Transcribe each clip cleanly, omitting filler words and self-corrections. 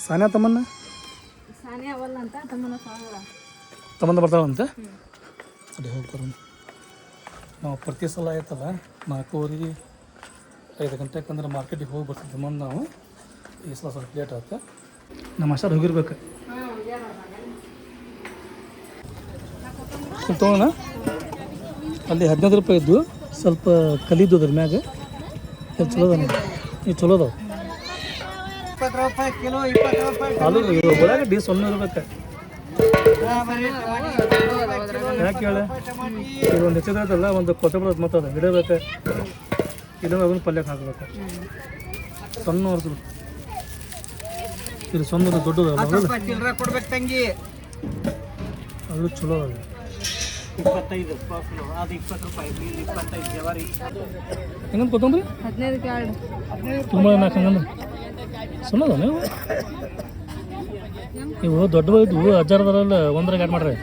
ಸಾನ್ಯಾ ತಮ್ಮನ್ನ ತಮ್ಮನ್ನ ಬರ್ತಾಳಂತ ಅದೇ ಹೋಗ್ಬರೋಣ. ನಾವು ಪ್ರತಿ ಸಲ ಆಯ್ತಲ್ಲ 4:30 5 ಗಂಟೆಗೆ ಅಂದ್ರೆ ಮಾರ್ಕೆಟಿಗೆ ಹೋಗಿ ಬರ್ತಿದ್ದೆ ಮುಂದೆ ನಾವು. ಈ ಸಲ ಸ್ವಲ್ಪ ಲೇಟ್ ಆಗುತ್ತೆ. ನಮ್ಮ ಅಷ್ಟಾರು ಹೋಗಿರ್ಬೇಕು. ತೊಗೊಳ್ಳೋಣ. ಅಲ್ಲಿ 15 ರೂಪಾಯಿ ಇದ್ದು ಸ್ವಲ್ಪ ಕಲಿದ್ದು ಅದ್ರ ಮ್ಯಾಗ ಚಲೋ ಅದ. ಇದು ಚಲೋ ಅದಾವ. 20 ರೂಪಾಯಿ ಕಿಲೋ, 20 ರೂಪಾಯಿ ಆಲೂ ಒಳಗಡ್ಡಿ ಸೊನ್ನೆ ಇರ್ಬೇಕು. ಯಾಕೆ ಹೇಳ ಇದು ಒಂದು ಹೆಚ್ಚಿದ್ರಲ್ಲ ಒಂದು ಕೊತ್ತಂಬರಿ ಮಾತಾಡ ಇಡಬೇಕು. ಇದನ್ನು ಅದನ್ನು ಪಲ್ಯಕ್ಕೆ ಹಾಕ್ಬೇಕು. ಸಣ್ಣ ಹೊರಸು ಇದು ಸಣ್ಣ ದೊಡ್ಡದು ಕೊಡ್ಬೇಕು ತಂಗಿ. ಅದು ಚಲೋ ಅದ. 25 ಕಿಲೋ ಅದು 20 ರೂಪಾಯಿ, 25 ಜವಾರಿ. ಹೆಂಗಂತ ಕೊತ್ತಂಬರಿ 15 ತುಂಬ ಹಂಗಂದ್ರೆ ಸಣ್ಣ ಅದ. ನೀವು ಇವು ದೊಡ್ಡವು ಇದ್ವು ಅಜ್ಜಾರದಲ್ಲ ಒಂದ್ರಾಗ ಆ್ಯಡ್ ಮಾಡ್ರಿ.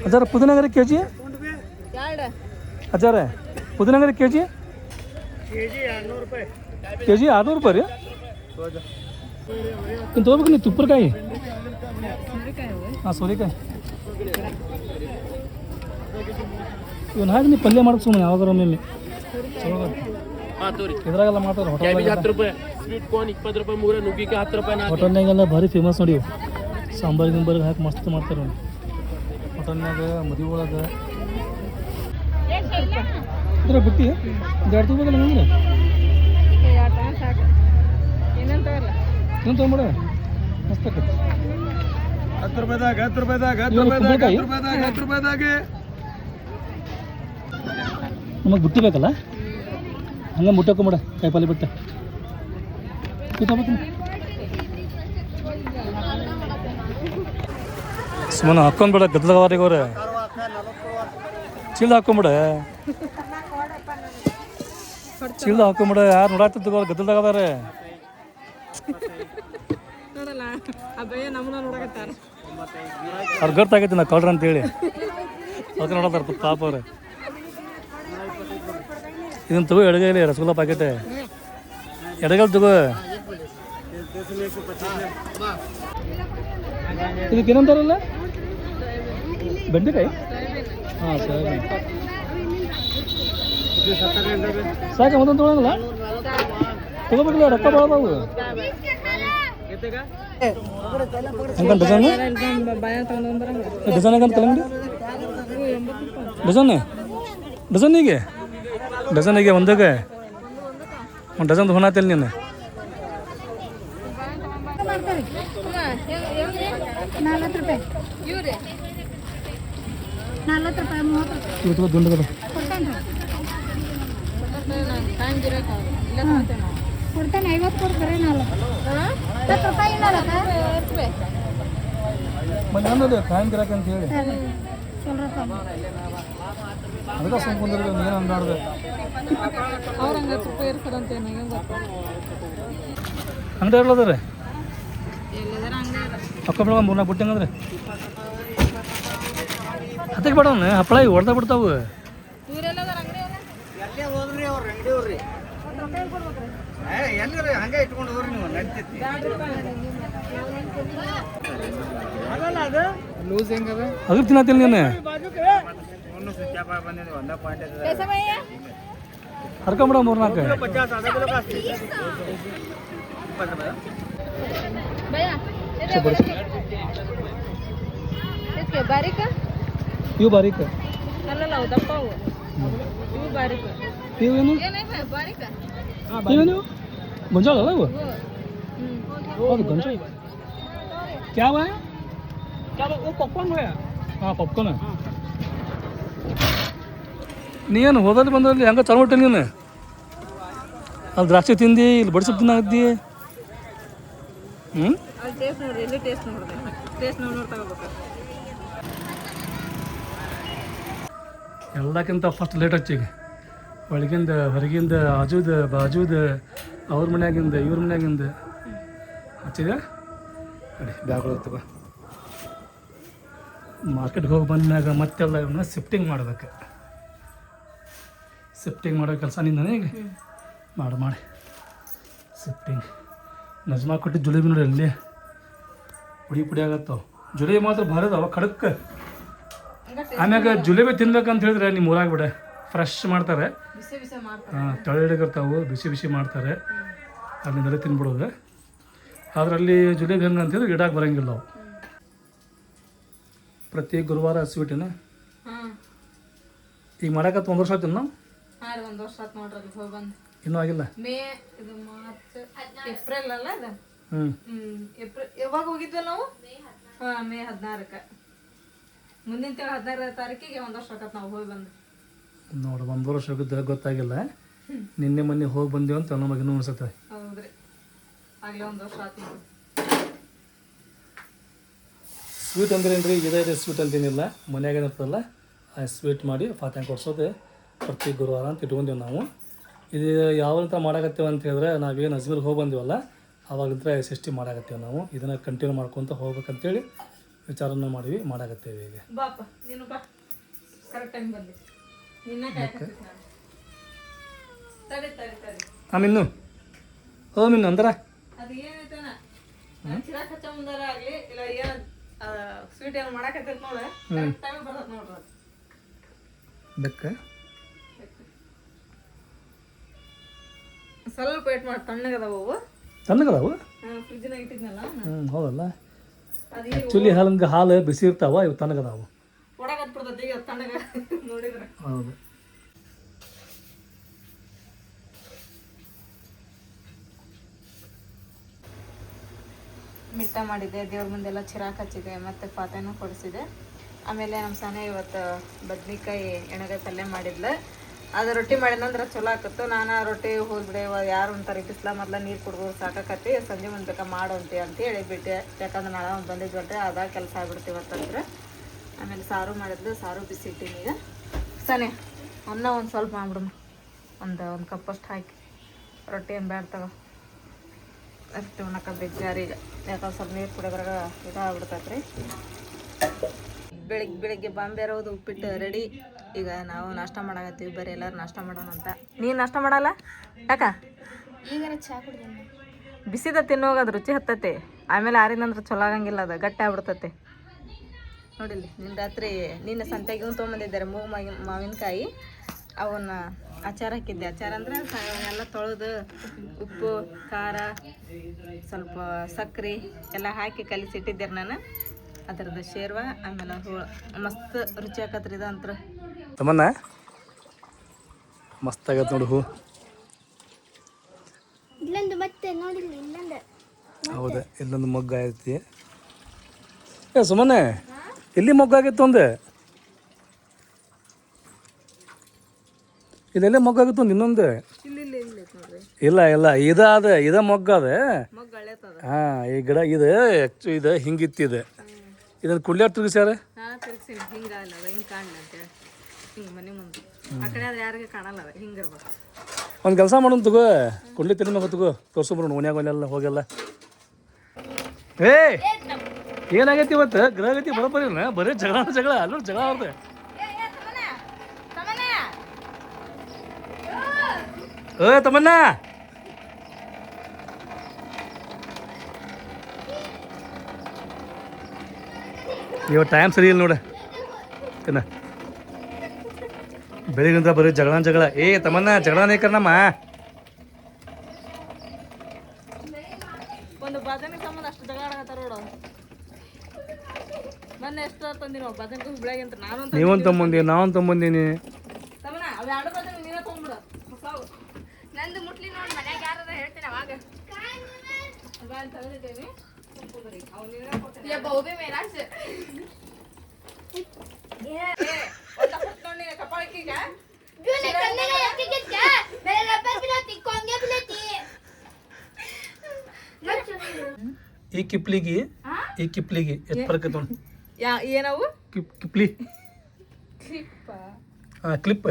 ಅಜ್ಜಾರ ಪುದೀನಗರಿ ಕೆ ಜಿ ಅಜ್ಜಾರ ಪುದೀನಗರಿ ಕೆ ಜಿ 200 ರೂಪಾಯಿ. ಕೆ ಜಿ 600 ರೂಪಾಯಿ ರೀ. ಇನ್ನು ತೊಗೋಬೇಕು ನೀವು ತುಪ್ಪರಕಾಯಿ. ಹಾಂ ಸೋರೆಕಾಯಿ ಇವನು ಹಾಗೆ ನೀವು ಪಲ್ಯ ಮಾಡ್ಬೇಕು ಸುಮ್ಮನೆ ಯಾವಾಗಾರ ಒಮ್ಮೆ ಚಲೋ ಇದ್ರಾಗೆಲ್ಲ ಮಾಡ್ತಾರೆ. ಹೋಟೆಲ್ನಾಗೆಲ್ಲ ಭಾರಿ ಫೇಮಸ್ ನೋಡಿ. ಸಾಂಬಾರು ಗಿಂಬಾರಿಗೆ ಹಾಕಿ ಮಸ್ತ್ ಮಾಡ್ತಾರೆ ಅವ್ನು ಹೋಟೆಲ್ನಾಗ ಮದುವೆ ಒಳಗೆ. ಇದ್ರ ಬಿಟ್ಟು ಎರಡು ತಗೋಬೇಕಲ್ಲ ನಮಗೆ. ಏನು ತೊಗೊಂಬಿಡ ಮಸ್ತ್ ಆಕೈತಿ. 10 ರೂಪಾಯಿದಾಗ 10 ರೂಪಾಯಿದಾಗ 10 ರೂಪಾಯಿದಾಗ 10 ರೂಪಾಯಿದಾಗ 10 ರೂಪಾಯಿದಾಗ ನಮಗೆ ಬುಟ್ಟಿ ಬೇಕಲ್ಲ ಹಂಗೆ ಮುಟ್ಟಕೊಂಬಿಡ ಕಾಯಿಪಲ್ಲೆ ಬಿಟ್ಟು ಸುಮ್ಮನೆ ಹಾಕ್ಕೊಂಡ್ಬಿಡ ಗದ್ದಲವಾರಿಗೆ ಅವ್ರೆ. ಚೀಲ ಹಾಕ್ಕೊಂಬಿಡ ಚೀಲ ಹಾಕ್ಕೊಂಬಿಡ. ಯಾರು ನೋಡಾಕ್ತಿದ್ದು ಗದ್ದಲದಾಗ ಅದಾರೆ. ಅವ್ರು ಗರ್ತಾಗೈತಿ ನಾ ಕಳ್ರ ಅಂತೇಳಿ ಅದಕ್ಕೆ ನೋಡತ್ತಾರ ಪಾಪ ಅವ್ರೆ. ಇದನ್ನು ತಗೋ ಎಡಗೈಲಿ ರಸಗುಲ್ಲ ಪ್ಯಾಕೆಟ್ ಎಡಗಲ್ ತಗೋ. ಇದಕ್ಕೆ ಏನಂತಾರಲ್ಲ ಬೆಂಡೆಕಾಯಿ. ಹಾಂ ಸರಿ ಸಾಕ ಒಂದೊಂದು ತೊಗೊಳಂಗಿಲ್ಲ ತಗೋಬೇಕಿಲ್ಲ ರೊಕ್ಕ ಭಾಳದಾವು. ಹಂಗಂತ ಡಜನ್ ಡಜನ್ ಹಂಗಂತ ಕಲಂಗಡಿ ಡಜನ್ನಿಗೆ ಡಜನಿಗೆ ಒಂದಾಗೆ ಒಂದು ಡಜನ್ ಹೊಣಾತಿಲ್ಲ ನೀನು. 40 ರೂಪಾಯಿ ಇವತ್ತು ದುಂಡಗದ ಕೊಡ್ತೇನೆ 50 ಕೊಡ್ತಾರೆ 10 ರೂಪಾಯಿ ಮತ್ತೆ ಅಂದ್ರೆ ಖಾಯಂ ಗಿರಾಕ ಅಂತ ಹೇಳಿ ಅದಕ್ಕೆ ಸುಮ್ಕೊಂಡ್ರೆ ಏನು ಅಂದಾಡ್ದೆ ಅಂಗಡಿ ಇರ್ಲದ್ರಿ ಅಕ್ಕ 3-4 ಬುಟ್ಟಿ ಹಂಗಂದ್ರೆ ಹತ್ತಕ್ಕೆ ಬೇಡ ಹಪ್ಪಳ ಹೊಡ್ದ ಬಿಡ್ತಾವು. ಹಂಗೆ ಇಟ್ಕೊಂಡು ಹೋಗ್ರಿ ನೀವು ನಡೀತೈತಿ. ಲೂಸ್ ಹೆಂಗದ ಅದ್ರ ತಿನ್ನತ್ತಿಲ್ಲ ನೀನು ಹರ್ಕೊಂಬಿಡ 3-4 ಬಾರೀಕ ಇವು ಬಾರೀಕ ಅಲ್ಲಲ್ಲ ದಪ್ಪ ಇವು ಬಾರೀಕ. ಇವೇನು ಇವೇನು ಗೊಂಜಾಳ ಅಲ್ಲ ಇವು. ಹೌದು ಗೊಂಜಾಳ ಕ್ಯಾ ಬಾ ಪಾಪ್ಕಾರ್ನ್ ಹಾಂ ಪಾಪ್ಕಾರ್ನ್. ನೀನು ಹೋದಲ್ಲಿ ಬಂದಲ್ಲಿ ಹೆಂಗೆ ಚಲೋ ಹೊಟ್ಟೆ ನೀನು ಅಲ್ಲಿ ದ್ರಾಕ್ಷಿ ತಿಂದು ಇಲ್ಲಿ ಬಡಿಸಿ ತಿನ್ನಾಗದ್ದಿ. ಎಲ್ಲಕ್ಕಿಂತ ಫಸ್ಟ್ ಲೇಟ್ ಹಚ್ಚಿಗೆ ಒಳಗಿಂದ ಹೊರಗಿಂದ ಆಜುದ ಬಾಜುದ ಅವ್ರ ಮನ್ಯಾಗಿಂದ ಇವ್ರ ಮನ್ಯಾಗಿಂದ ಹಚ್ಚಿದೆ. ಅಡಿ ಬ್ಯಾಗ್ ಹೋಗ್ತವ ಮಾರ್ಕೆಟ್ಗೆ ಹೋಗಿ ಬಂದ್ಮ್ಯಾಗ ಮತ್ತೆಲ್ಲ ಇವನ್ನ ಶಿಫ್ಟಿಂಗ್ ಮಾಡ್ಬೇಕು. ಶಿಫ್ಟಿಂಗ್ ಮಾಡೋ ಕೆಲಸ ನಿಂದನೇ ಈಗ ಮಾಡಿ ಶಿಫ್ಟಿಂಗ್ ನಜ್ಮಾ ಕೊಟ್ಟಿದ್ದು ಜುಲೇಬಿ ನೋಡಿ ಅಲ್ಲಿ ಪುಡಿ ಆಗತ್ತವ. ಜುಲೇಬಿ ಮಾತ್ರ ಭಾರಿ ಅದಾವ ಖಡಕ್. ಆಮ್ಯಾಗ ಜುಲೇಬಿ ತಿನ್ಬೇಕಂತ ಹೇಳಿದ್ರೆ ನಿಮ್ಮ ಊರಾಗ ಬಿಡ ಫ್ರೆಶ್ ಮಾಡ್ತಾರೆ. ಹಾಂ ತಳ್ಳಿರ್ತಾವು, ಬಿಸಿ ಮಾಡ್ತಾರೆ, ಅಲ್ಲಿಂದಲೇ ತಿನ್ಬಿಡೋದು. ಆದ್ರೆ ಅಲ್ಲಿ ಜುಲೇಬಿ ಹೆಂಗೆ ಅಂತಿದ್ರೆ ಗಿಡಕ್ಕೆ ಬರೋಂಗಿಲ್ಲ ಅವು. ಪ್ರತಿ ಗುರುವಾರ ಸ್ವೀಟಿನ ಈಗ ಮಾಡಕತ್ತ 1 ವರ್ಷ ಆಯ್ತು ನಾವು. 1 ವರ್ಷ ಆಯ್ತು ನೋಡ್ರಿ ಅಲ್ಲಿ ಹೋಗಿ ಬಂದು. ಇನ್ನೂ ಆಗಿಲ್ಲ. ಮೇ ಇದು ಮಾರ್ಚ್ ಏಪ್ರಿಲ್ ಅಲ್ಲ ಇದು. ಏಪ್ರಿಲ್ ಯಾವಾಗ ಹೋಗಿದ್ವಲ್ಲ ನಾವು? ಮೇ 16ಕ್ಕೆ. ಮುಂದಿನ ತಿಂಗಳು 16ನೇ ತಾರೀಕಿಗೆ 1 ವರ್ಷ ಆಕತ್ ನಾವು ಹೋಗಿ ಬಂದು. ನೋಡು 1 ವರ್ಷ ಹೋಗಿದ್ದ ಗೊತ್ತಾಗಿಲ್ಲ. ನಿನ್ನೆ ಮೊನ್ನೆ ಹೋಗಿ ಬಂದೀವಿ ಅಂತ ನಮಗೆ ಇನ್ನೂ ಅನ್ಸುತ್ತೆ. ಹೌದ್ರಿ, ಆಗಲೇ 1 ವರ್ಷ ಆಯ್ತು ನೋಡಿ. ಸ್ವೀಟ್ ಅಂದ್ರೆ ಏನ್ರಿ ಇದೇ ಸ್ವೀಟ್ ಅಂತೇನಿಲ್ಲ, ಮನ್ಯಾಗ ಏನಿರ್ತಲ್ಲ ಆ ಸ್ವೀಟ್ ಮಾಡಿ ಫಾತ್ಯಾಗ ಕೊಡ್ಸೋದು ಪ್ರತಿ ಗುರುವಾರ ಅಂತ ಇಟ್ಕೊಂಡೀವಿ ನಾವು. ಇದು ಯಾವಂತ ಮಾಡಾಕತ್ತೇವೆ ಅಂತ ಹೇಳಿದ್ರೆ ನಾವೇನು ಅಜ್ಮೀರ್ಗೆ ಹೋಗಿ ಬಂದೀವಲ್ಲ ಆವಾಗಲಿಂದ SST ಮಾಡಾಕತ್ತೇವೆ ನಾವು. ಇದನ್ನು ಕಂಟಿನ್ಯೂ ಮಾಡ್ಕೊತ ಹೋಗ್ಬೇಕಂತೇಳಿ ವಿಚಾರನ ಮಾಡಿವಿ, ಮಾಡಾಕತ್ತೇವೆ ಈಗ. ಬಾಪ ನೀನು ಬಾ, ಕರೆಕ್ಟ್ ಟೈಮ್ ಬಂದಿ. ನಿನ್ನ ಮಿನ್ನು ಓ ಮಿನ್ನು ಅಂದ್ರ ಅದು ಏನೈತನ ಚಿರಾಕ್ ಹಚ್ಚ ಮುಂದಾರ ಆಗ್ಲಿ ಇಲ್ಲ ಏನ ಸ್ವೀಟ್ ಏನು ಮಾಡಾಕತ್ತೈತೆ ನೋಡ್ರಿ, ಕರೆಕ್ಟ್ ಟೈಮ್ ಬರ್ತೈತೆ ನೋಡ್ರಿ. ಬೆಕ್ಕ ಸ್ವಲ್ಪ ವೇಟ್ ಮಾಡಿ, ತಣ್ಣಗದಾವ ಅವು. ತಣ್ಣಗದಾವು? ಫ್ರಿಜ್ನಾಗ ಇಟ್ಟಿದ್ನಲ್ಲ. ಹೌದಲ್ಲ. ಅದು ಆ್ಯಕ್ಚುಲಿ ಹಾಲು ಬಿಸಿ ಇರ್ತಾವ, ಇವು ತಣ್ಣಗದಾವು. ಒಡಗತ್ ಬಿಡ್ತೈತಿ ಈಗ ತಣ್ಣಗ ನೋಡಿದ್ರೆ. ಹೌದು. ಮಿಟ್ಟ ಮಾಡಿದ್ದೆ, ದೇವ್ರ ಮುಂದೆಲ್ಲ ಚಿರಾಕ್ ಹಚ್ಚಿದೆ, ಮತ್ತು ಪಾತ್ರೆನೂ ಕೊಡಿಸಿದೆ. ಆಮೇಲೆ ನಮ್ಮ ಸಾನೆ ಇವತ್ತು ಬದ್ನಿಕಾಯಿ ಎಣ್ಣೆಗಾಯಿ ಪಲ್ಯ ಮಾಡಿದ್ಲು. ಅದು ರೊಟ್ಟಿ ಮಾಡಿದಂದ್ರೆ ಚಲೋ ಆಕತ್ತು. ನಾನು ರೊಟ್ಟಿ ಹೋಗ್ಬಿಡೆ, ಯಾರು ಅಂತಾರೆ ಬಿಸ್ಲ ಮೊದಲ ನೀರು ಕುಡ್ದು ಸಾಕಾಕತ್ತಿ, ಸಂಜೆ ಮುಂದೆ ಬೇಕಾ ಮಾಡು ಅಂತೇಳಿ ಬಿಟ್ಟೆ. ಯಾಕಂದ್ರೆ ನಾಳೆ ಬಂದಿದ್ವಲ್ರಿ, ಅದಾಗ ಕೆಲಸ ಆಗ್ಬಿಡ್ತೀವತ್ತಂದ್ರೆ. ಆಮೇಲೆ ಸಾರು ಮಾಡಿದ್ಲು, ಸಾರು ಬಿಸಿ ಇಟ್ಟಿನಿ. ಈಗ ಸಾನೆ ಅನ್ನ ಒಂದು ಸ್ವಲ್ಪ ಮಾಡ್ಬಿಡಮ್ಮ, ಒಂದು ಕಪ್ಪಷ್ಟು ಹಾಕಿ. ರೊಟ್ಟಿ ಏನು ಬೇಡ ತಗೋ, ರೊಟ್ಟಿ ಉಣ್ಣಕ್ಕೆ ಬೇಜಾರೀಗ. ಯಾಕಂದ್ರೆ ಸ್ವಲ್ಪ ನೀರು ಕುಡಿಯೋದ್ರಾಗ ಇದಾಗ್ಬಿಡ್ತೈತೆ ರೀ. ಬೆಳಿಗ್ಗೆ ಬಾಂಬೆ ಇರೋದು ಉಪ್ಪಿಟ್ಟು ರೆಡಿ. ಈಗ ನಾವು ನಾಷ್ಟ ಮಾಡಾಕತ್ತೀವಿ, ಬರೀ ಎಲ್ಲರೂ ನಾಷ್ಟ ಮಾಡೋಣ ಅಂತ. ನೀನು ನಾಷ್ಟ ಮಾಡಲ್ಲ ಯಾಕ? ಈಗ ಚಹಾ ಕುಡ್ದೇನೆ. ಬಿಸಿದ ತಿನ್ನೋಗದು ರುಚಿ ಹತ್ತೈತಿ, ಆಮೇಲೆ ಆರಿನಂದ್ರೆ ಚಲೋ ಆಗಂಗಿಲ್ಲ, ಅದು ಗಟ್ಟಿ ಆಗ್ಬಿಡ್ತೈತಿ. ನೋಡಿಲ್ಲಿ ನಿನ್ನೆ ಸಂತೆಗೆ ಇವ್ನು ತೊಗೊಂಬಂದಿದ್ದಾರೆ ಮಾವಿನಕಾಯಿ. ಅವನ್ನ ಅಚಾರ ಹಾಕಿದ್ದೆ. ಅಚಾರ ಅಂದ್ರೆ ಎಲ್ಲ ತೊಳೆದು ಉಪ್ಪು ಖಾರ ಸ್ವಲ್ಪ ಸಕ್ಕರೆ ಎಲ್ಲ ಹಾಕಿ ಕಲಿಸಿಟ್ಟಿದ್ದೆ ನಾನು. ಅದರದ್ದು ಶೇರ್ವ, ಆಮೇಲೆ ಮಸ್ತ್ ರುಚಿ ಆಕತ್ರಿ ಇದು ಅಂತ. ತಮ್ಮನ್ನ ಮಸ್ತ್ ಆಗತ್ತೆ ನೋಡು ಹೂ. ಇಲ್ಲೊಂದು ಮತ್ತೆ ನೋಡಿಲ್ಲ, ಇಲ್ಲೊಂದು. ಹೌದಾ, ಇಲ್ಲೊಂದು ಮೊಗ್ಗು ಐತಿ. ಸುಮ್ಮನೆ ಎಲ್ಲಿ ಮೊಗ್ಗಾಗಿತ್ತು ಒಂದು? ಇಲ್ಲೆಲ್ಲ ಮೊಗ್ಗಾಗಿತ್ತು ಒಂದು ಇನ್ನೊಂದು. ಇಲ್ಲ ಇದ ಮೊಗ್ಗದ. ಹಾಂ, ಈ ಗಿಡ ಇದು ಹಿಂಗಿತ್ತಿದೆ. ಇದನ್ನು ಕುಡ್ಲಿ ತಿರುಗಿಸ್ಯಾರ. ಒಂದು ಕೆಲಸ ಮಾಡೋಣ ತಗೋ, ಕುಡ್ಲಿ ತಿರ್ಬೇಕು ತಗೋ, ತೋರ್ಸ್ಕೊಂಬರೋಣ ಓನ್ಯಾಗ ಒಲೆಲ್ಲ ಹೋಗಲ್ಲ. ಏನಾಗೈತಿ ಇವತ್ತು? ಗ್ರಹ ಗತಿ ಬರೋಬ್ಬರಿ ಇಲ್ಲ, ಬರೀ ಜಗಳ ಅಲ್ಲೂ ಜಗಳ ಅವ್ರದ್ದು. ತಮ್ಮನ್ನ ಇವಾಗ ಟೈಮ್ ಸರಿ ಇಲ್ಲ ನೋಡ. ಬೆಳಿಗ್ಗಿಂದ ಬರೀ ಜಗಳ. ತಮ್ಮನ್ನ ಜಗಳನೇ ಕರ್ನಮ್ಮ. ಒಂದು ಬದನೆ ಸಂಬಂಧ ಅಷ್ಟು ಜಗಳ ಆಡಕತ್ತಾರ ನೋಡು. ಮೊನ್ನೆ ಎಷ್ಟು ತಂದಿನ ಬದನೆ ಬೆಳಗ್ಗೆ ಅಂತ ನಾನು ನೀವೊಂದು ತಗೊಂಬಂದಿ, ನಾವೊಂದು ತಗೊಂಬಂದೀನಿ. ತಮ್ಮನ ಅವು ಎರಡು ಬದನೆ ನೀವೇ ತೊಗೊಂಬಿಡು. ನಂದು ಮುಟ್ಲಿ ನೋಡಿ, ಮನ್ಯಾಗ ಯಾರದ ಹೇಳ್ತೀನಿ ಅವಾಗ. ತಗೊಂಡಿದ್ದೇನೆ ಕಪಾಳಕ್ಕೀಗ ಈ ಕಿಪ್ಲಿಗೆ ಎಷ್ಟು ಫರಕ್ ಐತೆ ನೋಡಿ. ಏನವು ಕಿಪ್ಲಿ ಕ್ಲಿಪ್.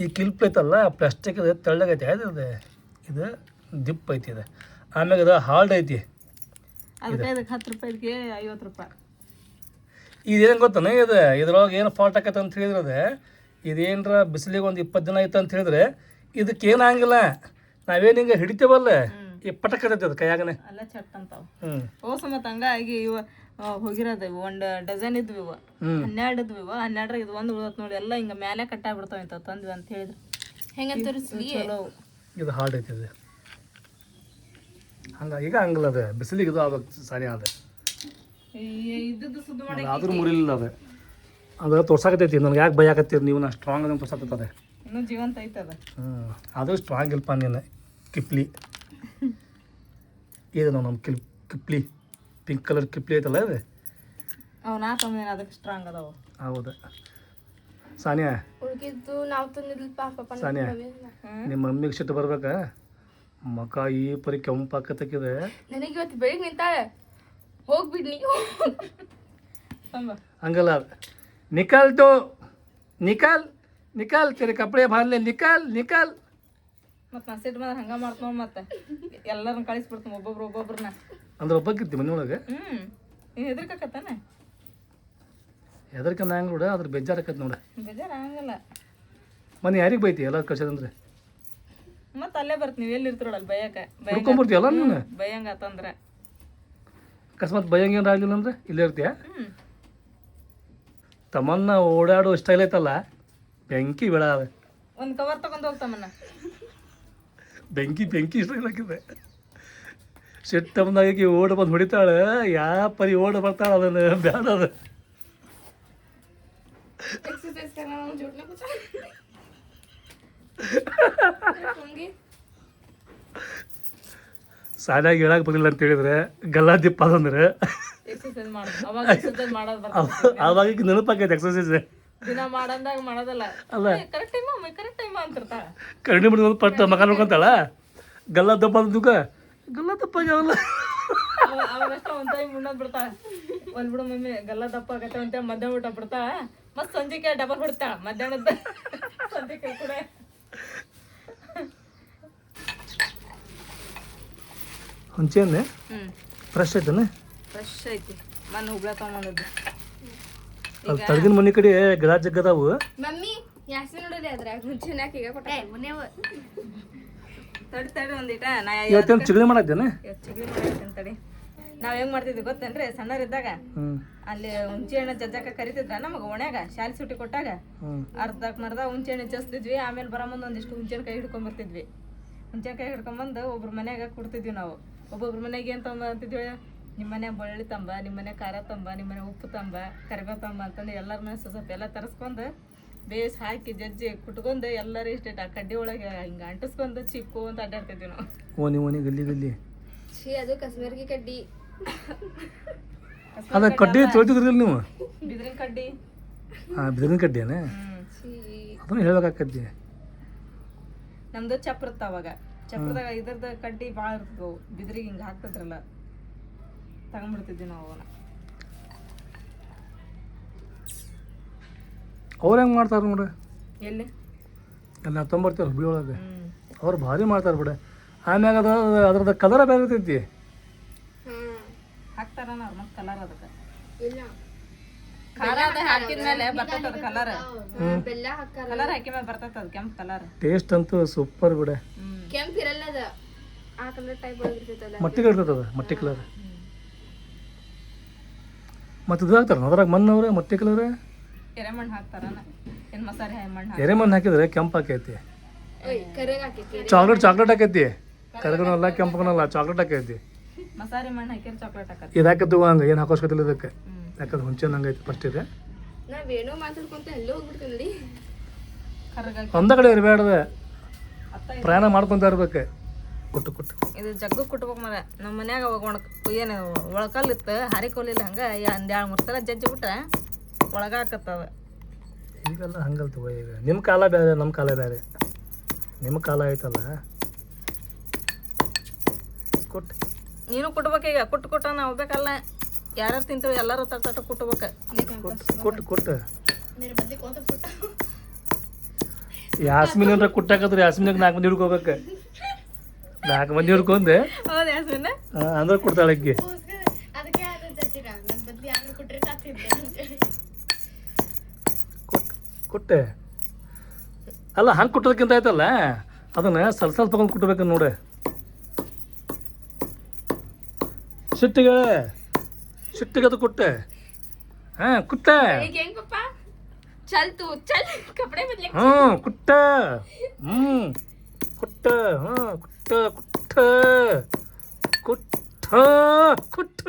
ಈ ಕ್ಲಿಪ್ ಐತಲ್ಲ ಪ್ಲಾಸ್ಟಿಕ್ ತೆಳ್ಳಗೈತಿ. ಇದು ದಿಪ್ ಐತಿ. ಇದು ಆಮ್ಯಾಗ ಇದು ಹಾರ್ಡ್ ಐತಿ. ಅದಕ್ಕೆ 10 ರೂಪಾಯಿಗೆ 50 ರೂಪಾಯಿ. ಇದೇನು ಗೊತ್ತಾನೆ, ಇದ್ರೊಳಗೆ ಏನು ಫಾಲ್ಟ್ ಆಕೈತೆ ಅಂತ ಹೇಳಿದ್ರೆ ಇದೇನರ ಬಿಸಿಲಿಗೆ ಒಂದು 20 ದಿನ ಆಯ್ತು ಅಂತ ಹೇಳಿದ್ರೆ ಇದಕ್ಕೇನು ಆಗಂಗಿಲ್ಲ. ನಾವೇನು ಹಿಂಗೆ ಹಿಡಿತೇವಲ್ಲ ಈ ಪಟಕತೈತೆ ಅದು ಕೈಯಾಗನೆ ಅಲ್ಲ ಚಟ್ ಅಂತಾವ. ಹ್ಞೂ ಓಸು ಮತ್ತು ಹಂಗಾಗಿ ಇವ ಹೋಗಿರೋದು ಇವು 1 ಡಜನ್ ಇದ್ವು ಇವು 12 ಇದ್ವು ಇವು 12 ಇದು ಒಂದು ಉಳ್ದತ್ ನೋಡಿ ಎಲ್ಲ ಹಿಂಗೆ ಮೇಲೆ ಕಟ್ಟಾಗ್ಬಿಡ್ತಾವ ಇಂಥವು ತಂದ್ವಿ ಅಂತ ಹೇಳಿದ್ರು. ಹೆಂಗ ತೋರಿಸ್ಲಿ ಚಲೋ ಇದು ಹಾರ್ಡ್ ಐತಿ ಇದು ಹಂಗೆ ಈಗ ಹಂಗಲ್ಲ ಅದು ಬಿಸಿಲಿಗೆ ಇದು ಆಗ್ಬೇಕು ಸಾರಿ ಅದು ಇದ್ದದ್ದು ಸುದ್ದು ಮಾಡಿ ಆದ್ರೂ ಮುರಿಲಿಲ್ಲ ಅದು ತೋರ್ಸಾಕತೈತಿ ನನಗೆ ಯಾಕೆ ಭಯ ಆಗತ್ತೀರಿ ನೀವು ನಾ ಸ್ಟ್ರಾಂಗ್ ಅದನ್ನು ತೋರ್ಸಾಕತ್ತದೆ. ಇನ್ನೂ ಜೀವಂತ ಐತದ. ಅದು ಸ್ಟ್ರಾಂಗ್ ಇಲ್ಪ ನೀನು ಕಿಪ್ಲಿ ಇದು ನಮ್ಮ ಕಿಪ್ಲಿ ಪಿಂಕ್ ಕಲರ್ ಕಿಪ್ಲಿ ಐತಲ್ಲ ಅದು ಅವು ನಾ ತಂದೇನೆ ಅದಕ್ಕೆ ಸ್ಟ್ರಾಂಗ್ ಅದಾವ. ಹೌದು ಸಾನಿಯಾ ಉಳ್ಕಿದ್ದು ನಾವು ತಂದಿರ್ಲಿ ಪಾಪ ಸಾನಿಯಾ ನಿಮ್ಮ ಮಮ್ಮಿಗೆ ಸಿಟ್ಟು ಬರ್ಬೇಕಾ ಮಕ ಈ ಪರಿ ಕೆಂಪಾಕತ್ತಕ್ಕಿದೆ. ನನಗೆ ಇವತ್ತು ಬೆಳಿಗ್ಗೆ ನಿಂತಾಳೆ ಹೋಗ್ಬಿಡ್ನಿ ಹಂಗಲ್ಲ ನಿಕಾಲ್ ತೋ ನಿಕಾಲ್ ನಿಕಾಲ್ ತೆರೆ ಕಪಡೆ ಬಾರ್ಲೆ ನಿಕಾಲ್ ನಿಕಾಲ್ ಮತ್ತು ನಾ ಸಿಟ್ಟು ಬಂದ್ರೆ ಹಂಗೆ ಮಾಡ್ತಾವ ಮತ್ತೆ ಎಲ್ಲರನ್ನ ಕಳಿಸ್ಬಿಡ್ತೀನಿ ಒಬ್ಬೊಬ್ರನ್ನ. ಅಂದ್ರೆ ಒಬ್ಬಕ್ಕಿರ್ತಿ ಮನೆಯೊಳಗೆ ನೀನು ಹೆದರ್ಕತ್ತಾನೆ ಹೆದರ್ಕ ನಂಗೆ ನೋಡ ಅದ್ರ ಬೇಜಾರಕತ್ ನೋಡ ಬೇಜಾರು ಆಗಂಗಿಲ್ಲ. ಮನೆ ಯಾರಿಗೆ ಬೈತಿ ಎಲ್ಲ ಕಳ್ಸೋದಂದ್ರೆ ಮತ್ತೆ ಅಲ್ಲೇ ಬರ್ತೀನಿ ನೀವು ಎಲ್ಲಿ ಇರ್ತಿರೋಳಲ್ಲ ಬಯಕ್ಕೆ ಹುಡ್ಕೊಂಬರ್ತೀಯಲ್ಲ ನೀನು ಬಯಂಗ ಆತಂದ್ರೆ ಅಕಸ್ಮಾತ್ ಭಯಂಗ ಏನಾರ ಆಗಲಿಲ್ಲ ಅಂದ್ರೆ ಇಲ್ಲೇ ಇರ್ತೀಯ. ತಮ್ಮನ್ನ ಓಡಾಡೋ ಸ್ಟೈಲ್ ಐತಲ್ಲ ಬೆಂಕಿ ಬೆಳ ಒಂದು ಕವರ್ ತಗೊಂಡು ಹೋಗ್ತಮ್ಮನ್ನ ಬೆಂಕಿ ಬೆಂಕಿ ಸ್ಟೈಲ್ ಹಾಕಿದೆ ಸಿಟ್ಟು ಬಂದಾಗಿ ಓಡ ಬಂದು ಹೊಡಿತಾಳೆ ಯಾವ ಪರಿ ಓಡ ಬರ್ತಾಳೆ ಅದನ್ನು ಬ್ಯಾಡ ಅದು एक्सरसाइज करना ना झूठ ना कुछ होंगे ಸಾಲಾಗಿ ಹೇಳಕ್ಕೆ ಬರಲಿಲ್ಲ ಅಂತ ಹೇಳಿದ್ರೆ ಗಲ್ಲಾ ದಿಪ್ಪ ಅದಂದ್ರೆ ಎಕ್ಸರ್ಸೈಸ್ ಮಾಡೋದು ಅವಾಗ ಎಕ್ಸರ್ಸೈಸ್ ಮಾಡೋದು ಬರ್ತದೆ. ಆವಾಗ ನೆನಪಾಕೈತೆ ಎಕ್ಸರ್ಸೈಸ್ ದಿನ ಮಾಡಂದಾಗ ಮಾಡೋದಲ್ಲ ಅಲ್ಲ ಕರೆಕ್ಟ್ ಟೈಮ್ ಅಂತಿರ್ತಾಳ. ಕರಡಿ ಬಿಡೋದು ಪಟ್ಟ ಮಗ ನೋಡ್ಕೊಂತಾಳ ಗಲ್ಲ ದಪ್ಪ ಅದುಕ ಗಲ್ಲ ದಪ್ಪ ಆಗ್ಯಾವಲ್ಲ ಅವಾಗಷ್ಟ ಒಂದ್ ಟೈಮ್ ಉಣ್ಣೋದ್ ಬಿಡ್ತಾಳ. ಒಂದ್ ಬಿಡು ಮಮ್ಮಿ ಗಲ್ಲ ದಪ್ಪ ಆಗತ್ತೆ ಅಂತ ಮಧ್ಯಾಹ್ನ ಊಟ ಬಿಡ್ತಾಳ. ಮತ್ ಸಂಜೆಗೆ ಡಬಲ್ ಬಿಡ್ತಾಳ ಮಧ್ಯಾಹ್ನದ ಸಂಜೆಗೆ ಕೂಡ. ಹುಂಚೆನೆ ಫ್ರೆಶ್ ಐತನ ಫ್ರೆಶ್ ಐತಿ ಮಣ್ಣು ಹುಬ್ಳ ತಗೊಂಬಂದದ್ದು. ಅಲ್ಲಿ ತಳಗಿನ ಮನೆ ಕಡೆ ಗಿಡ ಜಗ್ಗದಾವು मम्मी ಯಾಸ್ಮಿನ್ ನೋಡಲಿ ಅದ್ರಾಗ ಮುಂಚೆ ನಾಕೀಗ ಕೊಟ್ಟೆ ಮುನೇವ ತಡಿ ಒಂದಿಟ ನಾ ಇವತ್ತೇನು ಚಿಗಳಿ ಮಾಡತ್ತೇನೆ ಚಿಗಳಿ ಮಾಡೈತೇನೆ ತಡಿ. ನಾವ್ ಹೆಂಗ್ ಮಾಡ್ತಿದ್ವಿ ಗೊತ್ತೇನ್ರಿ ಸಣ್ಣರಿದ್ದಾಗ ಅಲ್ಲಿ ಹುಂಚೆ ಹಣ್ಣು ಜಜ್ಜಾಕ ಕರಿತಿದ್ರ ನಮಗ ಓಣ್ಯಾಗ ಶಾಲೆ ಸುಟ್ಟಿ ಕೊಟ್ಟಾಗ ಅರ್ಧಕ್ ಮರ್ದ ಹುಂಚೆ ಹಣ್ಣು ಚಸ್ತಿದ್ವಿ. ಆಮೇಲೆ ಬರಮಂದ್ ಒಂದಿಷ್ಟು ಹುಂಚೆನ್ ಕೈ ಹಿಡ್ಕೊಂಡ್ ಬರ್ತಿದ್ವಿ. ಹುಂಚೆನ್ ಕೈ ಹಿಡ್ಕೊಂಬಂದು ಒಬ್ರ ಮನ್ಯಾಗ ಕುಡ್ತಿದ್ವಿ ನಾವು. ಒಬ್ಬೊಬ್ರ ಮನೆಗೆ ಏನ್ ತಂಬಂತಿದ್ವಿ ನಿಮ್ಮ ಮನ್ಯಾಗ ಬಳ್ಳಿ ತಂಬ ನಿಮ್ಮ ಮನೆ ಖಾರ ತಂಬ ನಿಮ್ಮ ಮನೆ ಉಪ್ಪು ತಂಬ ಕರಿಬೇವು ತಂಬ ಅಂತಂದು ಎಲ್ಲರ ಮನೆ ಸ್ವಲ್ಪ ಎಲ್ಲ ತರಿಸ್ಕೊಂಡು ಬೇಸ್ ಹಾಕಿ ಜಜ್ಜಿ ಕುಟ್ಕೊಂಡು ಎಲ್ಲರೂ ಇಷ್ಟ ಕಡ್ಡಿ ಒಳಗೆ ಹಿಂಗೆ ಅಂಟಿಸ್ಕೊಂಡು ಚಿಕ್ಕು ಅಂತ ಅಡ್ಡಾಡ್ತಿದ್ವಿ ನಾವು. ಓನಿ ಓನಿ ಗಲ್ಲಿ ಗಲ್ಲಿ ಛೀ ಅದು ಕಶ್ಮೀರ್ಗಿ ಕಡ್ಡಿ ಅದ ಕಡ್ಡಿ ತೊಳ್ತಿದ್ರಲ್ಲ ನೀವು ಬಿದಿರಿನ ಕಡ್ಡಿ. ಹಾಂ ಬಿದಿರಿನ ಕಡ್ಡಿಯೇನೆ ಛೀ ಅದನ್ನು ಹೇಳ್ಬೇಕಾಕದ್ದಿ. ನಮ್ದು ಚಪ್ರ ಇರ್ತಾವ ಅವಾಗ ಚಪ್ರದಾಗ ಇದ್ರದ್ದು ಕಡ್ಡಿ ಭಾಳ ಇರ್ತವು ಬಿದ್ರಿಗೆ ಹಿಂಗೆ ಹಾಕ್ತಿದ್ರಲ್ಲ ತಗೊಂಡ್ಬಿಡ್ತಿದ್ವಿ ನಾವು ಅವನ್ನ. ಅವ್ರು ಹೆಂಗೆ ಮಾಡ್ತಾರೆ ನೋಡ್ರಿ ಎಲ್ಲಿ ಎಲ್ಲ ತೊಂಬರ್ತೀರ ಹುಬ್ಳಿ ಒಳಗೆ ಅವ್ರು ಭಾರಿ ಮಾಡ್ತಾರೆ ಬಿಡ. ಆಮ್ಯಾಗ ಅದ್ರದ್ದು ಕಲರ ಬೇರೆ ಇರ್ತೈತಿ ಹಾಕ್ತಾರ ಅವ್ರು ಮತ್ತೆ ಕಲರ್ ಅದಕ್ಕೆ ಇಲ್ಲ ಖಾರ ಅದ ಹಾಕಿದ್ಮೇಲೆ ಬರ್ತೈತೆ ಅದು ಕಲರ್. ಬೆಲ್ಲ ಹಾಕಾರ ಕಲರ್ ಹಾಕಿ ಮೇಲೆ ಬರ್ತೈತೆ ಅದು ಕೆಂಪು ಕಲರ್. ಟೇಸ್ಟ್ ಅಂತೂ ಸೂಪರ್ ಬಿಡ. ಕೆಂಪ್ ಇರಲ್ಲ ಅದ ಆ ಕಲರ್ ಟೈಪ್ ಒಳಗಿರ್ತೈತಲ್ಲ ಮಟ್ಟಿ ಕಲರ್ ಇರ್ತದ ಮಟ್ಟಿ ಕಲರ್. ಮತ್ತು ಇದು ಹಾಕ್ತಾರ ಅದ್ರಾಗ ಮಣ್ಣವ್ರೆ ಮಟ್ಟಿ ಕಲರ್ ಎರೆಮಣ್ಣು ಹಾಕ್ತಾರನ ಏನು ಮಸಾಲೆ ಮಣ್ಣು ಎರೆಮಣ್ಣು ಹಾಕಿದ್ರೆ ಕೆಂಪು ಹಾಕೈತಿ. ಓಯ್ ಕರೆಗ ಹಾಕೈತಿ ಚಾಕ್ಲೇಟ್ ಹಾಕೈತಿ ಕರಗನಲ್ಲ ಕೆಂಪಗನಲ್ಲ ಚಾಕ್ಲೇಟ್ ಹಾಕೈತಿ. ಮಸಾಲೆ ಮಣ್ಣು ಹಾಕಿದ್ರೆ ಚಾಕ್ಲೇಟ್ ಹಾಕತ್ತೆ. ಇದು ಹಾಕತ್ತು ಹಂಗೆ ಏನು ಹಾಕೋಸ್ಕೊತಿಲ್ಲ ಇದಕ್ಕೆ ಯಾಕಂದ್ರೆ ಹುಂಚೆನ್ ಹಂಗೈತಿ ಫಸ್ಟ್ ಇದೆ. ನಾವೇನೋ ಮಾತಾಡ್ಕೊಂತ ಎಲ್ಲೋ ಹೋಗ್ಬಿಡ್ತೀವಿ ಕರ್ಗ ಒಂದ ಕಡೆ ಇರಬೇಡ್ದೆ ಪ್ರಯಾಣ ಮಾಡ್ಕೊಂತ ಇರ್ಬೇಕು. ಕುಟ್ಟು ಕುಟ್ಟು ಇದು ಜಗ್ಗು ಕುಟ್ಬೇಕು ಮರ ನಮ್ಮ ಮನ್ಯಾಗ ಏನು ಒಳಕಲ್ಲಿತ್ತು ಹಾರಿಕೊಲಿಲ್ಲ ಹಂಗೆ ಒಂದು 2-3 ಸಲ ಜಜ್ಜಿ ಬಿಟ್ರೆ ಒಳಗಾಕತ್ತದ. ಈಗೆಲ್ಲ ಹಂಗಲ್ತವ ಈಗ ನಿಮ್ಮ ಕಾಲ ಬೇರೆ ನಮ್ಮ ಕಾಲ ಬೇರೆ. ನಿಮ್ಮ ಕಾಲ ಐತಲ್ಲ ಕೊಟ್ಟು ನೀನು ಕುಟ್ಬೇಕೀಗ ಕುಟ್ಟು ನಾವು ಬೇಕಲ್ಲ ಯಾರ್ಯಾರು ತಿಂತೀವಿ ಎಲ್ಲರೂ ತಟ್ಟ ಕುಟ್ಬೇಕು. ಕೊಟ್ಟು ಕೊಟ್ಟು मेरे बदले कौन तो फुटा ಯಾಸ್ಮಿನ್ ಅಂದ್ರೆ ಕುಟ್ಟಾಕತ್ರಿ ಯಾಸ್ಮಿನ್ಗೆ 4 ಮಂದಿ ಹಿಡ್ಕೋಬೇಕು. 4 ಮಂದಿ ಹಿಡ್ಕೊಂಡೆ ಹೌದು ಯಾಸ್ಮಿನ ಅಂದ್ರೆ ಕೊಡ್ತಾಳೆ ಅಕ್ಕಿ. ಅದಕ್ಕೆ ಅದು ಚಚ್ಚಿರ ನನ್ನ ಬದಲಿ ಯಾರು ಕೊಟ್ಟರೆ ಸಾಕ್ತಿದ್ದೆ ಕೊಟ್ಟೆ ಅಲ್ಲ ಹಂಗೆ ಕುಟ್ಟೋದಕ್ಕಿಂತ ಆಯ್ತಲ್ಲ ಅದನ್ನು ಸ್ವಲ್ಪ ತಗೊಂಡು ಕುಟ್ಟಬೇಕು ನೋಡಿ. ಸಿಟ್ಟಿಗೆ ಅದು ಕುಟ್ಟೆ. ಹಾಂ ಕುಟ್ಟೆ. ಈಗ ಹೆಂಗ್ ಪಪ್ಪ ಚಲ್ ತೂ ಚಲ್ ಕಪಡೆ ಬದಲೆ ಕುಟ್ಟ ಕುಟ್ಟ ಕುಟ್ಟ ಕುಟ್ಟ ಕುಟ್ಟ.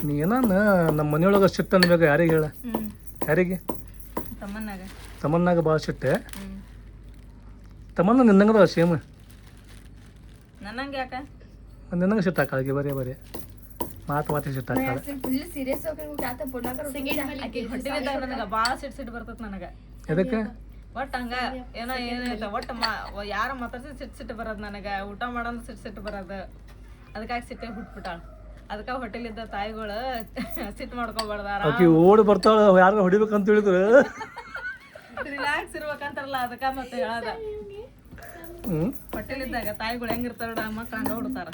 ನೀನ ನಮ್ಮ ಮನೆಯೊಳಗೆ ಸಿಟ್ಟು ಅನ್ಬೇಕು. ಯಾರಿಗೆ ಹೇಳ? ಯಾರಿಗೆ? ತಮ್ಮನ್ನಾಗ ಭಾಳ ಸಿಟ್ಟೆ. ತಮ್ಮನ್ನ ನಿನ್ನಂಗದ ಸೇಮ್. ನನಗೆ ಯಾಕೆ ನಿನ್ನಂಗೆ ಸಿಟ್ಟು ಹಾಕಾಳಿಗೆ ಬರೀ ಮಾತಿಗೆ ಸಿಟ್ಟು ಹಾಕಾಳ. ಫುಲ್ ಸೀರಿಯಸ್ ಹೋಗಿ ಆತ ಬುಡಾಕ ನನಗೆ ಭಾಳ ಸಿಟ್ಟು ಬರ್ತೈತೆ ನನಗೆ. ಎದಕ್ಕೆ? ಒಟ್ಟು ಹಂಗ ಏನೈತೆ ಒಟ್ಟು ಯಾರು ಮಾತಾಡ್ಸಿ ಸಿಟ್ಟು ಬರೋದು ನನಗೆ. ಊಟ ಮಾಡೋದು ಸಿಟ್ಟು ಬರೋದು. ಅದಕ್ಕಾಗಿ ಸಿಟ್ಟೆ ಹುಟ್ಬಿಟ್ಟಾಳ. ಅದಕ್ಕೆ ಹೋಟೆಲಿದ್ದ ತಾಯಿಗಳು ಸಿಟ್ಟು ಮಾಡ್ಕೊಬಾರ್ದಾರ. ಆಕಿ ಓಡಿ ಬರ್ತಾಳ ಯಾರು ಹೊಡಿಬೇಕಂತ ಹೇಳಿದ್ರು ರಿಲ್ಯಾಕ್ಸ್ ಇರ್ಬೇಕಂತಾರಲ್ಲ ಅದಕ್ಕೆ ಮತ್ತೆ ಹೇಳೋದ. ಹೋಟೆಲಿದ್ದಾಗ ತಾಯಿಗಳು ಹೆಂಗಿರ್ತಾರ ಮಕ್ಳು ಹಂಗ ಹುಡ್ತಾರ.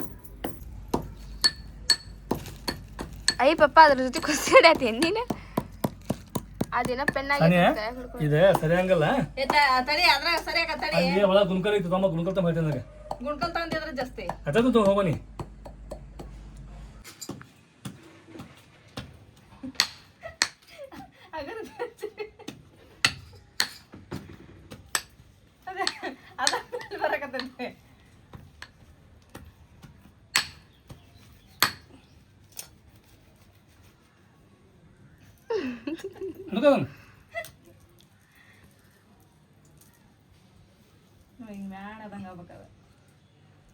ಅಯ್ಯ ಪಪ್ಪ ಅದ್ರ ಜೊತೆ ಖುಷಿ ನೀನು ಅದೇನ ಪೆನ್ನಾಗಿ ಇದೆ ಸರಿ ಹಂಗಲ್ಲ. ತಡಿ ಅದ್ರಾಗ ಸರಿಯಾಗ ತಡಿ. ಅಲ್ಲಿ ಒಳಗೆ ಗುಣಕಲ್ ಇತ್ತು ತಮ್ಮ ಗುಣಕಲ್ ತಮ್ಮ ಹೇಳ್ತೇನೆ ನನಗೆ. ಗುಣ್ಕಲ್ ತಗೊಂಡಿದ್ರೆ ಜಾಸ್ತಿ ಅದನ್ನು ತಗೊಂಡು ಹೋಗೋನಿ. ಬರಕತ್ತೈತೆ.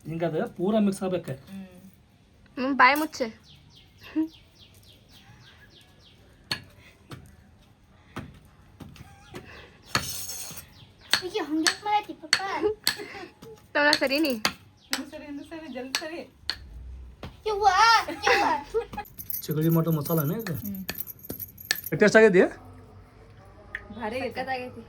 ಹಿಂಗದ ಪೂರ ಮಿಕ್ಸ್ ಆಗ್ಬೇಕು. ಬಾಯಿ ಮುಚ್ಚೆ. ಸರಿನಿ ಜಲ್ದಿ ಚಿಗಳಿ ಮಟನ್ ಮಸಾಲಾನೇ ಇದು. ಟೇಸ್ಟ್ ಆಗೈತಿ? ಭಾರಿ ಆಗೈತಿ.